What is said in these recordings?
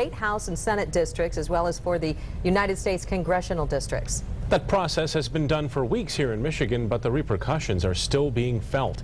State House and Senate districts, as well as for the United States congressional districts. That process has been done for weeks here in Michigan, but the repercussions are still being felt.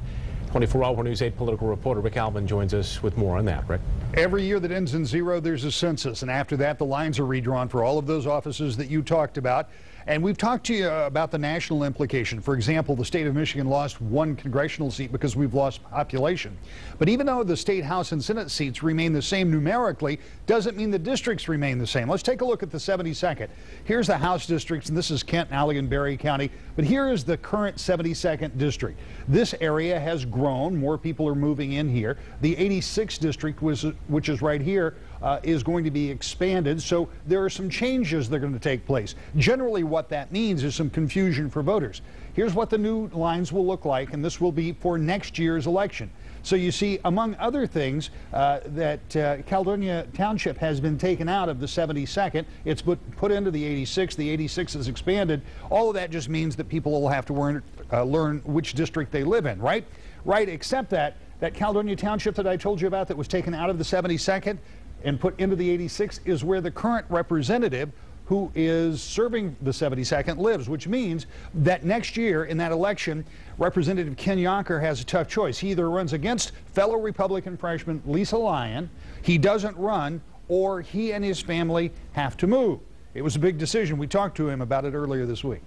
24-hour News 8 political reporter Rick Alvin joins us with more on that. Rick? Every year that ends in 0, there's a census, and after that, the lines are redrawn for all of those offices that you talked about. And we've talked to you about the national implication. For example, the state of Michigan lost 1 congressional seat because we've lost population. But even though the state House and Senate seats remain the same numerically, doesn't mean the districts remain the same. Let's take a look at the 72nd. Here's the House districts, and this is Kent, Allegan, Berry County. But here is the current 72nd district. This area has grown. More people are moving in here. The 86th district, which is right here, is going to be expanded. So there are some changes that are going to take place. Generally, what that means is some confusion for voters. Here's what the new lines will look like, and this will be for next year's election. So you see, among other things, that Caledonia Township has been taken out of the 72nd. It's put into the 86th. The 86th is expanded. All of that just means that people will have to learn which district they live in, right? Right, except that Caledonia Township that I told you about that was taken out of the 72nd and put into the 86th is where the current representative who is serving the 72nd lives, which means that next year in that election, Representative Ken Yonker has a tough choice. He either runs against fellow Republican freshman Lisa Lyon, he doesn't run, or he and his family have to move. It was a big decision. We talked to him about it earlier this week.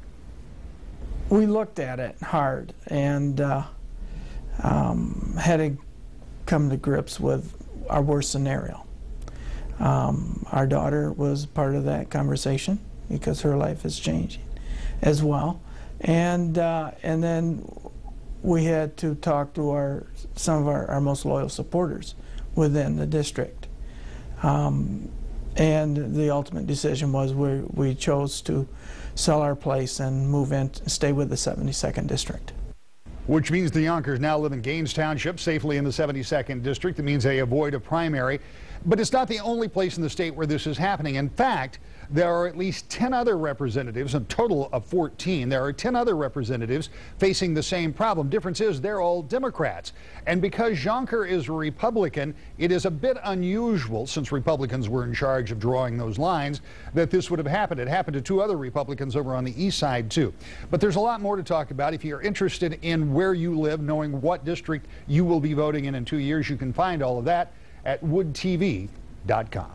We looked at it hard and had to come to grips with our worst scenario. Our daughter was part of that conversation because her life is changing as well, and then we had to talk to some of our most loyal supporters within the district, and the ultimate decision was we chose to sell our place and move in, stay with the 72nd district. Which means the Yonkers now live in Gaines Township, safely in the 72nd district. It means they avoid a primary. But it's not the only place in the state where this is happening. In fact, there are at least 10 other representatives, a total of 14. There are 10 other representatives facing the same problem. Difference is they're all Democrats. And because Yonker is a Republican, it is a bit unusual, since Republicans were in charge of drawing those lines, that this would have happened. It happened to 2 other Republicans over on the east side, too. But there's a lot more to talk about. If you're interested in where you live, knowing what district you will be voting in 2 years, you can find all of that at woodtv.com.